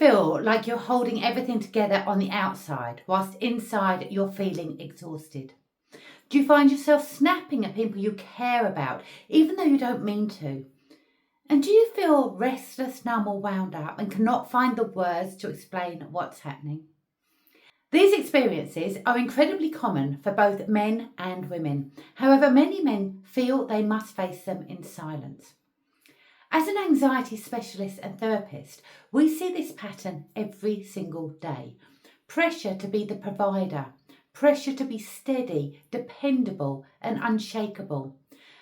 feel like you're holding everything together on the outside whilst inside you're feeling exhausted? Do you find yourself snapping at people you care about even though you don't mean to? And do you feel restless, numb or wound up and cannot find the words to explain what's happening? These experiences are incredibly common for both men and women. However, many men feel they must face them in silence. As an anxiety specialist and therapist, we see this pattern every single day. Pressure to be the provider, pressure to be steady, dependable and unshakable,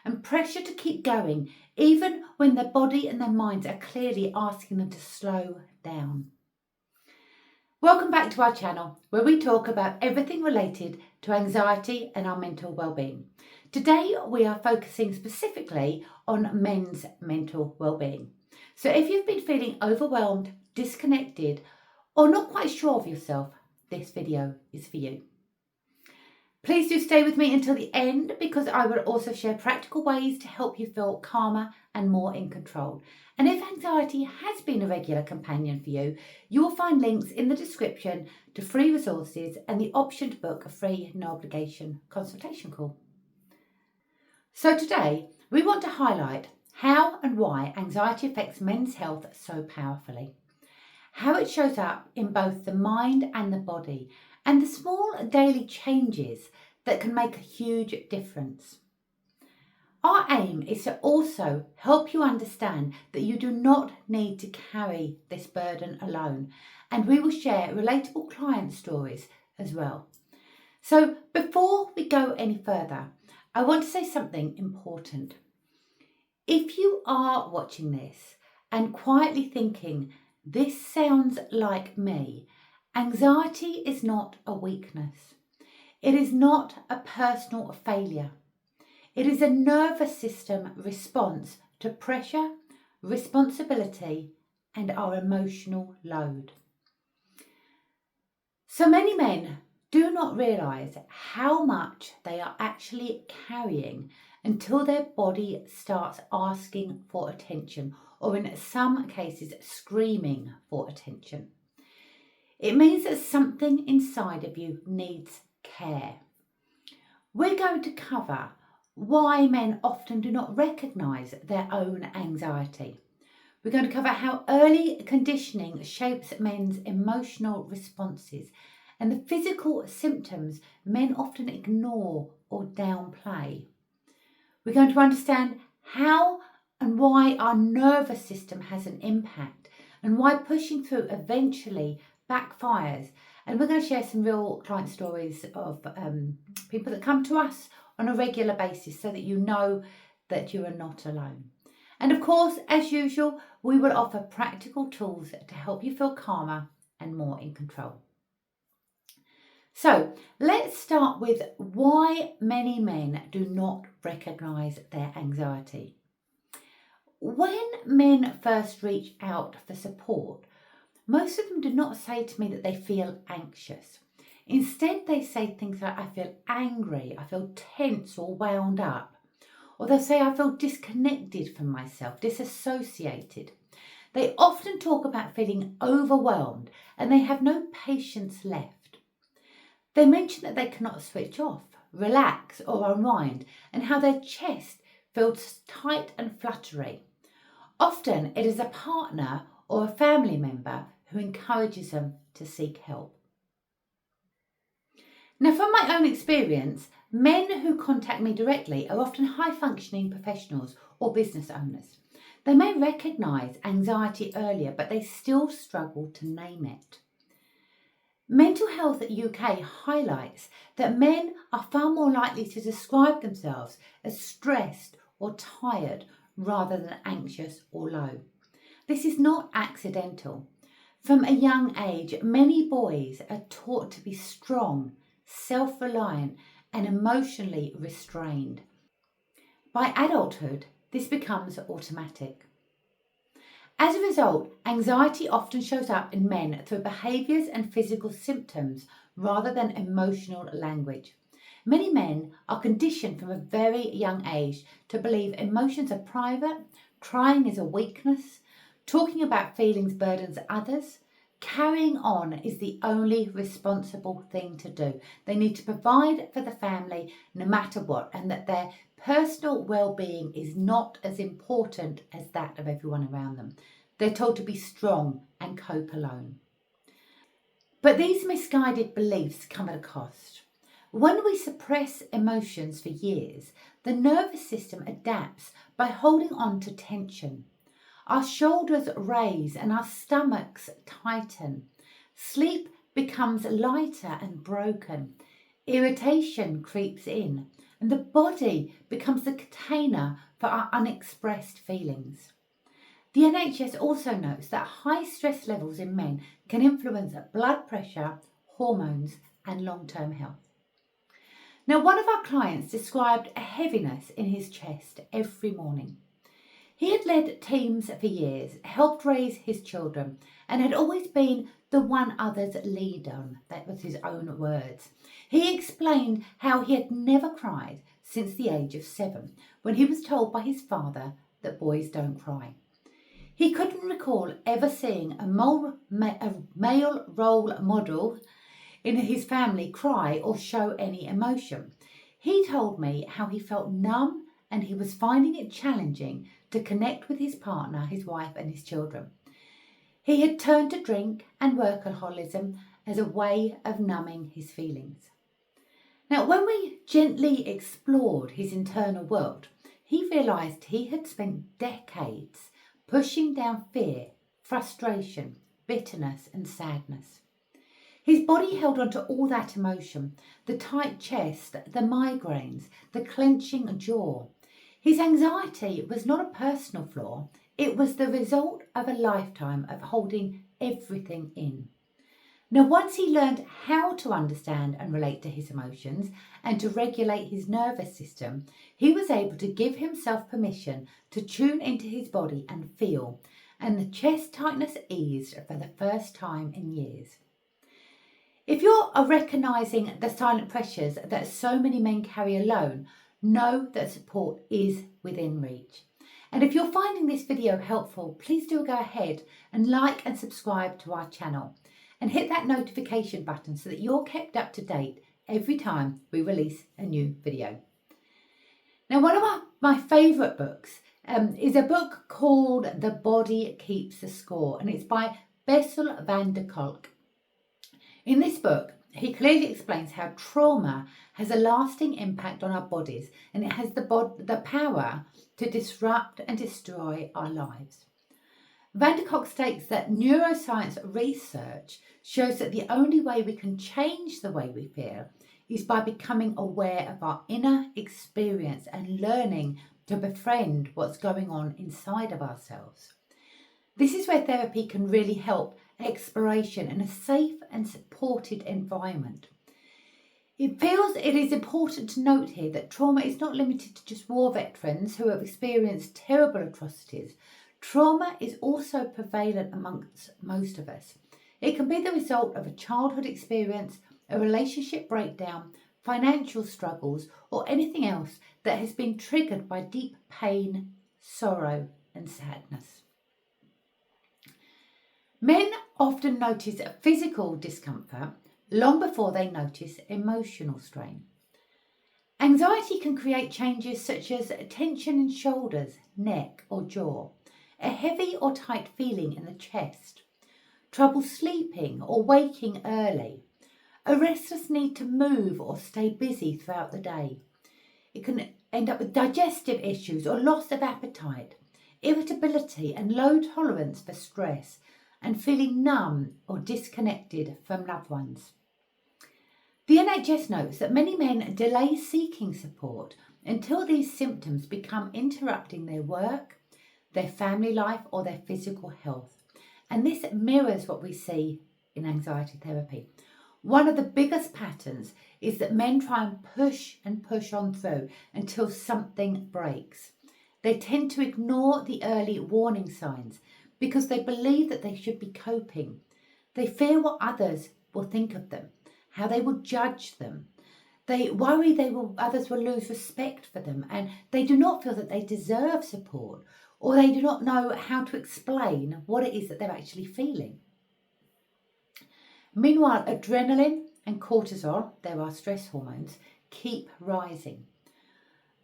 and pressure to keep going even when their body and their minds are clearly asking them to slow down. Welcome back to our channel, where we talk about everything related to anxiety and our mental well-being. Today we are focusing specifically on men's mental well-being. So if you've been feeling overwhelmed, disconnected or not quite sure of yourself, this video is for you. Please do stay with me until the end, because I will also share practical ways to help you feel calmer and more in control. And if anxiety has been a regular companion for you, you will find links in the description to free resources and the option to book a free, no obligation consultation call. So today we want to highlight how and why anxiety affects men's health so powerfully, how it shows up in both the mind and the body, and the small daily changes that can make a huge difference. Our aim is to also help you understand that you do not need to carry this burden alone, and we will share relatable client stories as well. So before we go any further, I want to say something important. If you are watching this and quietly thinking, this sounds like me, anxiety is not a weakness. It is not a personal failure. It is a nervous system response to pressure, responsibility, and our emotional load. So many men do not realise how much they are actually carrying until their body starts asking for attention, or in some cases screaming for attention. It means that something inside of you needs care. We're going to cover why men often do not recognise their own anxiety. We're going to cover how early conditioning shapes men's emotional responses and the physical symptoms men often ignore or downplay. We're going to understand how and why our nervous system has an impact and why pushing through eventually backfires. And we're going to share some real client stories of people that come to us on a regular basis so that you know that you are not alone. And of course, as usual, we will offer practical tools to help you feel calmer and more in control. So let's start with why many men do not recognise their anxiety. When men first reach out for support, most of them do not say to me that they feel anxious. Instead, they say things like, I feel angry, I feel tense or wound up. Or they'll say, I feel disconnected from myself, disassociated. They often talk about feeling overwhelmed and they have no patience left. They mention that they cannot switch off, relax or unwind, and how their chest feels tight and fluttery. Often it is a partner or a family member who encourages them to seek help. Now, from my own experience, men who contact me directly are often high-functioning professionals or business owners. They may recognise anxiety earlier, but they still struggle to name it. Mental Health UK highlights that men are far more likely to describe themselves as stressed or tired rather than anxious or low. This is not accidental. From a young age, many boys are taught to be strong, self-reliant and emotionally restrained. By adulthood, this becomes automatic. As a result, anxiety often shows up in men through behaviours and physical symptoms rather than emotional language. Many men are conditioned from a very young age to believe emotions are private, crying is a weakness, talking about feelings burdens others, Carrying on is the only responsible thing to do. They need to provide for the family no matter what, and that their personal well-being is not as important as that of everyone around them. They're told to be strong and cope alone. But these misguided beliefs come at a cost. When we suppress emotions for years, the nervous system adapts by holding on to tension. Our shoulders raise and our stomachs tighten. Sleep becomes lighter and broken. Irritation creeps in, and the body becomes the container for our unexpressed feelings. The NHS also notes that high stress levels in men can influence blood pressure, hormones, and long-term health. Now, one of our clients described a heaviness in his chest every morning. He had led teams for years, helped raise his children, and had always been the one others lead on. That was his own words. He explained how he had never cried since the age of 7, when he was told by his father that boys don't cry. He couldn't recall ever seeing a male role model in his family cry or show any emotion. He told me how he felt numb and he was finding it challenging to connect with his partner, his wife, and his children. He had turned to drink and workaholism as a way of numbing his feelings. Now, when we gently explored his internal world, he realised he had spent decades pushing down fear, frustration, bitterness, and sadness. His body held on to all that emotion, the tight chest, the migraines, the clenching jaw. His anxiety was not a personal flaw, it was the result of a lifetime of holding everything in. Now, once he learned how to understand and relate to his emotions and to regulate his nervous system, he was able to give himself permission to tune into his body and feel, and the chest tightness eased for the first time in years. If you're recognising the silent pressures that so many men carry alone, know that support is within reach. And if you're finding this video helpful, please do go ahead and like and subscribe to our channel. And hit that notification button so that you're kept up to date every time we release a new video. Now, one of my favourite books is a book called The Body Keeps the Score, and it's by Bessel van der Kolk. In this book, he clearly explains how trauma has a lasting impact on our bodies, and it has the power to disrupt and destroy our lives. Van der Kolk states that neuroscience research shows that the only way we can change the way we feel is by becoming aware of our inner experience and learning to befriend what's going on inside of ourselves. This is where therapy can really help exploration in a safe and supported environment. It is important to note here that trauma is not limited to just war veterans who have experienced terrible atrocities. Trauma is also prevalent amongst most of us. It can be the result of a childhood experience, a relationship breakdown, financial struggles, or anything else that has been triggered by deep pain, sorrow, and sadness. Men often notice physical discomfort long before they notice emotional strain. Anxiety can create changes such as tension in shoulders, neck, or jaw, a heavy or tight feeling in the chest, trouble sleeping or waking early, a restless need to move or stay busy throughout the day. It can end up with digestive issues or loss of appetite, irritability and low tolerance for stress, and feeling numb or disconnected from loved ones. The NHS notes that many men delay seeking support until these symptoms become interrupting their work, their family life, or their physical health. And this mirrors what we see in anxiety therapy. One of the biggest patterns is that men try and push on through until something breaks. They tend to ignore the early warning signs because they believe that they should be coping. They fear what others will think of them, how they will judge them. They worry others will lose respect for them, and they do not feel that they deserve support, or they do not know how to explain what it is that they're actually feeling. Meanwhile, adrenaline and cortisol, there are stress hormones, keep rising.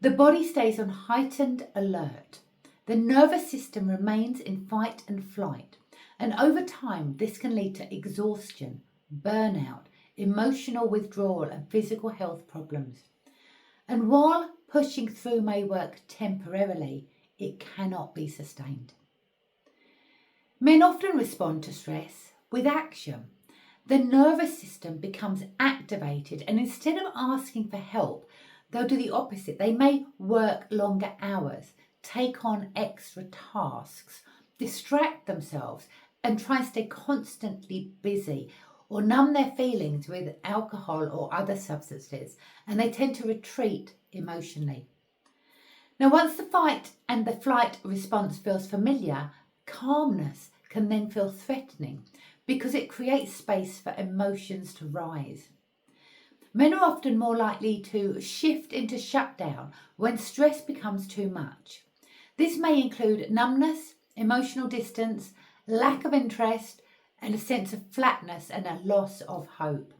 The body stays on heightened alert. The nervous system remains in fight and flight. And over time, this can lead to exhaustion, burnout, emotional withdrawal, and physical health problems. And while pushing through may work temporarily, it cannot be sustained. Men often respond to stress with action. The nervous system becomes activated, and instead of asking for help, they'll do the opposite. They may work longer hours, take on extra tasks, distract themselves, and try and stay constantly busy, or numb their feelings with alcohol or other substances, and they tend to retreat emotionally. Now, once the fight and the flight response feels familiar, calmness can then feel threatening because it creates space for emotions to rise. Men are often more likely to shift into shutdown when stress becomes too much. This may include numbness, emotional distance, lack of interest, and a sense of flatness and a loss of hope.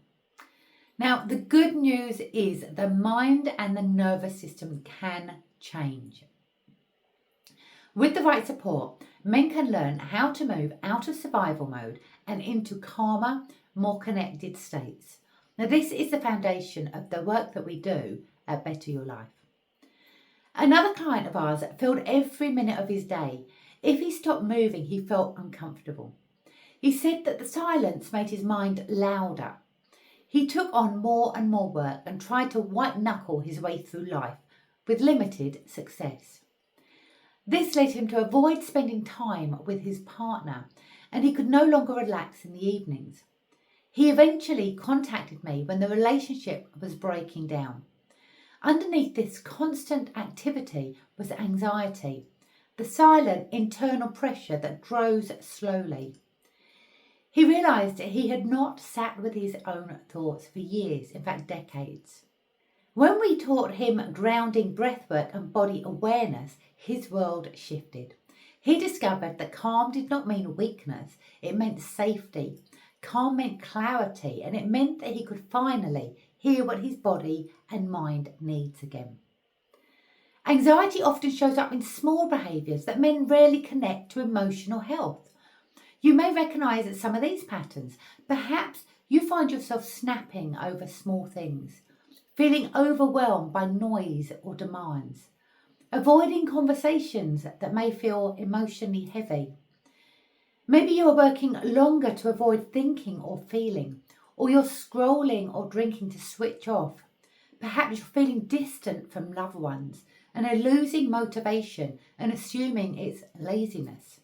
Now, the good news is the mind and the nervous system can change. With the right support, men can learn how to move out of survival mode and into calmer, more connected states. Now, this is the foundation of the work that we do at Better Your Life. Another client of ours filled every minute of his day. If he stopped moving, he felt uncomfortable. He said that the silence made his mind louder. He took on more and more work and tried to white-knuckle his way through life with limited success. This led him to avoid spending time with his partner, and he could no longer relax in the evenings. He eventually contacted me when the relationship was breaking down. Underneath this constant activity was anxiety, the silent internal pressure that grows slowly. He realised that he had not sat with his own thoughts for years, in fact decades. When we taught him grounding breathwork and body awareness, his world shifted. He discovered that calm did not mean weakness, it meant safety. Calm meant clarity, and it meant that he could finally hear what his body and mind needs again. Anxiety often shows up in small behaviours that men rarely connect to emotional health. You may recognise some of these patterns. Perhaps you find yourself snapping over small things, feeling overwhelmed by noise or demands, avoiding conversations that may feel emotionally heavy. Maybe you are working longer to avoid thinking or feeling, or you're scrolling or drinking to switch off. Perhaps you're feeling distant from loved ones and are losing motivation and assuming it's laziness.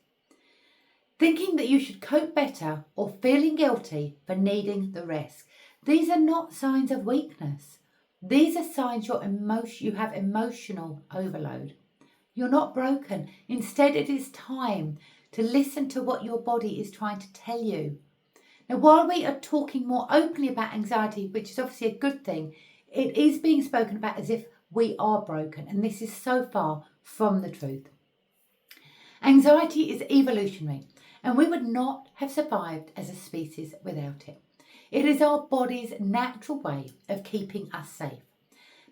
Thinking that you should cope better or feeling guilty for needing the rest. These are not signs of weakness. These are signs you have emotional overload. You're not broken. Instead, it is time to listen to what your body is trying to tell you. Now, while we are talking more openly about anxiety, which is obviously a good thing, it is being spoken about as if we are broken, and this is so far from the truth. Anxiety is evolutionary, and we would not have survived as a species without it. It is our body's natural way of keeping us safe.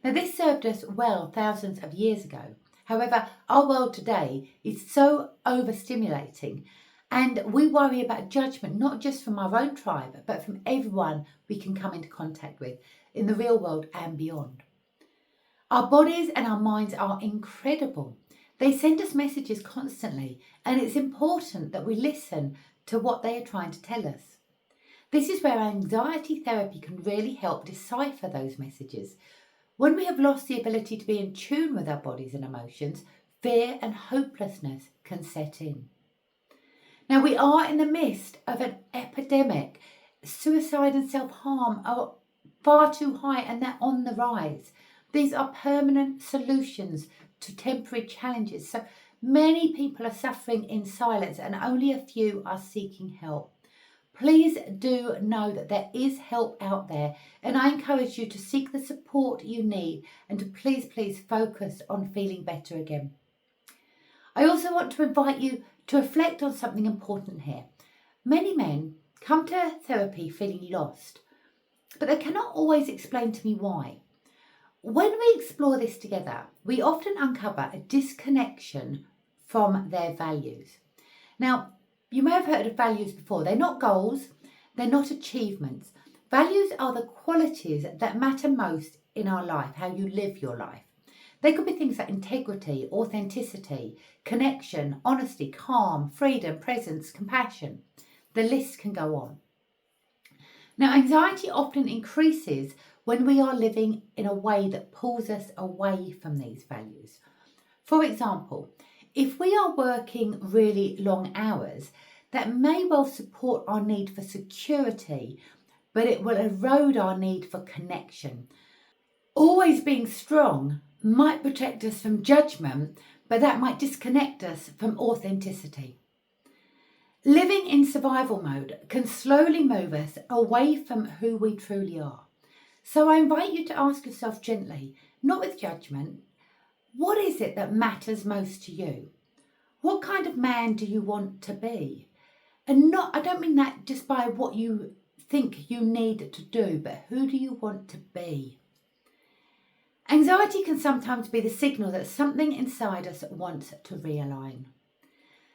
Now, this served us well thousands of years ago. However, our world today is so overstimulating, and we worry about judgment, not just from our own tribe, but from everyone we can come into contact with in the real world and beyond. Our bodies and our minds are incredible. They send us messages constantly, and it's important that we listen to what they are trying to tell us. This is where anxiety therapy can really help decipher those messages. When we have lost the ability to be in tune with our bodies and emotions, fear and hopelessness can set in. Now, we are in the midst of an epidemic. Suicide and self-harm are far too high, and they're on the rise. These are permanent solutions to temporary challenges. So many people are suffering in silence, and only a few are seeking help. Please do know that there is help out there, and I encourage you to seek the support you need and to please focus on feeling better again. I also want to invite you to reflect on something important here. Many men come to therapy feeling lost, but they cannot always explain to me why. When we explore this together, we often uncover a disconnection from their values. Now, you may have heard of values before. They're not goals, they're not achievements. Values are the qualities that matter most in our life, how you live your life. They could be things like integrity, authenticity, connection, honesty, calm, freedom, presence, compassion. The list can go on. Now, anxiety often increases when we are living in a way that pulls us away from these values. For example, if we are working really long hours, that may well support our need for security, but it will erode our need for connection. Always being strong might protect us from judgment, but that might disconnect us from authenticity. Living in survival mode can slowly move us away from who we truly are. So I invite you to ask yourself gently, not with judgment, what is it that matters most to you? What kind of man do you want to be? And I don't mean that just by what you think you need to do, but who do you want to be? Anxiety can sometimes be the signal that something inside us wants to realign.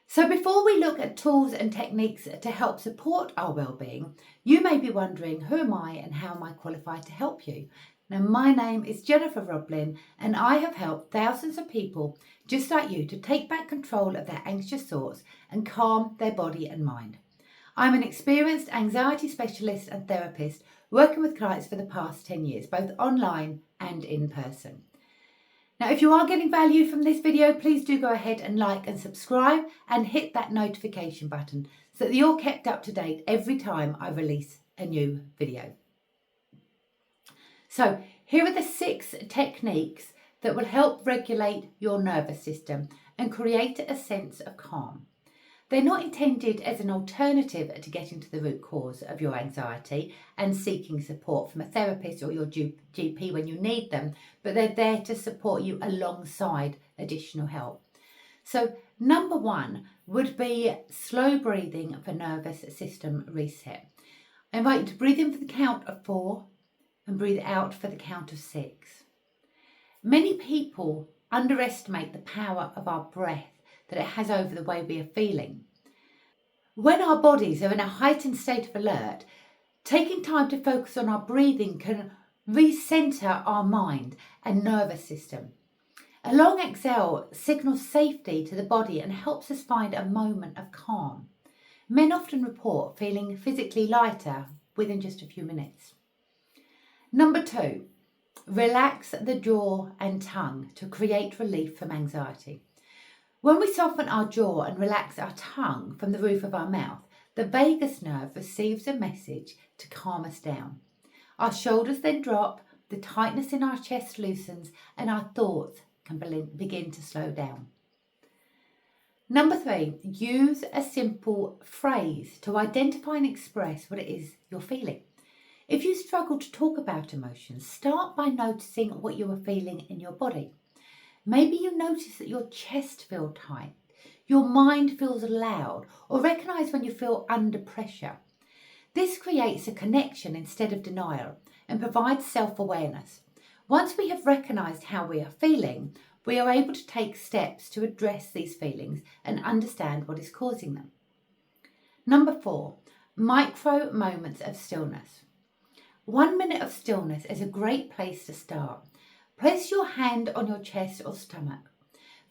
So before we look at tools and techniques to help support our well-being, you may be wondering, who am I and how am I qualified to help you? Now, my name is Jennifer Roblin, and I have helped thousands of people just like you to take back control of their anxious thoughts and calm their body and mind. I'm an experienced anxiety specialist and therapist working with clients for the past 10 years, both online and in person. Now, if you are getting value from this video, please do go ahead and like and subscribe and hit that notification button so that you're kept up to date every time I release a new video. So here are the 6 techniques that will help regulate your nervous system and create a sense of calm. They're not intended as an alternative to getting to the root cause of your anxiety and seeking support from a therapist or your GP when you need them, but they're there to support you alongside additional help. So number 1 would be slow breathing for nervous system reset. I invite you to breathe in for the count of 4 and breathe out for the count of 6. Many people underestimate the power of our breath that it has over the way we are feeling. When our bodies are in a heightened state of alert, taking time to focus on our breathing can recenter our mind and nervous system. A long exhale signals safety to the body and helps us find a moment of calm. Men often report feeling physically lighter within just a few minutes. Number 2, relax the jaw and tongue to create relief from anxiety. When we soften our jaw and relax our tongue from the roof of our mouth, the vagus nerve receives a message to calm us down. Our shoulders then drop, the tightness in our chest loosens, and our thoughts can begin to slow down. Number 3, use a simple phrase to identify and express what it is you're feeling. If you struggle to talk about emotions, start by noticing what you are feeling in your body. Maybe you notice that your chest feels tight, your mind feels loud, or recognise when you feel under pressure. This creates a connection instead of denial and provides self-awareness. Once we have recognised how we are feeling, we are able to take steps to address these feelings and understand what is causing them. Number 4, micro moments of stillness. 1 minute of stillness is a great place to start. Place your hand on your chest or stomach.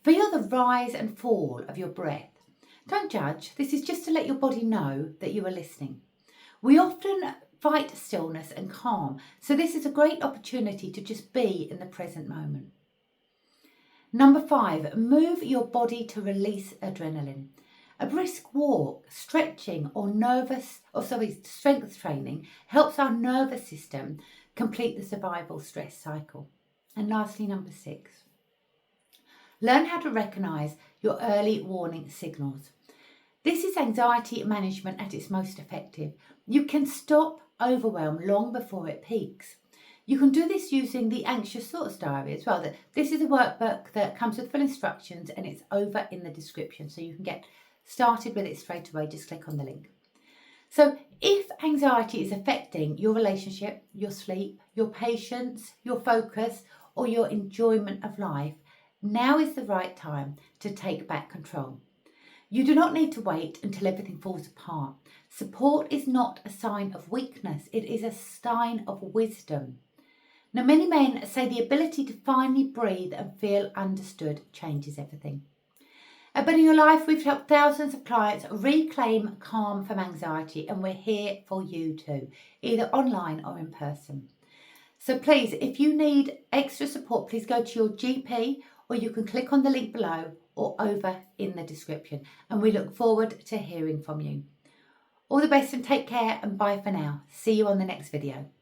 Feel the rise and fall of your breath. Don't judge. This is just to let your body know that you are listening. We often fight stillness and calm, so this is a great opportunity to just be in the present moment. Number 5, move your body to release adrenaline. A brisk walk, stretching or strength training helps our nervous system complete the survival stress cycle. And lastly, number 6, learn how to recognise your early warning signals. This is anxiety management at its most effective. You can stop overwhelm long before it peaks. You can do this using the Anxious Thoughts Diary as well. This is a workbook that comes with full instructions and it's over in the description, so you can get started with it straight away. Just click on the link. So if anxiety is affecting your relationship, your sleep, your patience, your focus, or your enjoyment of life, now is the right time to take back control. You do not need to wait until everything falls apart. Support is not a sign of weakness, it is a sign of wisdom. Now, many men say the ability to finally breathe and feel understood changes everything. But in your life, we've helped thousands of clients reclaim calm from anxiety, and we're here for you too, either online or in person. So please, if you need extra support, please go to your GP, or you can click on the link below or over in the description. And we look forward to hearing from you. All the best and take care, and bye for now. See you on the next video.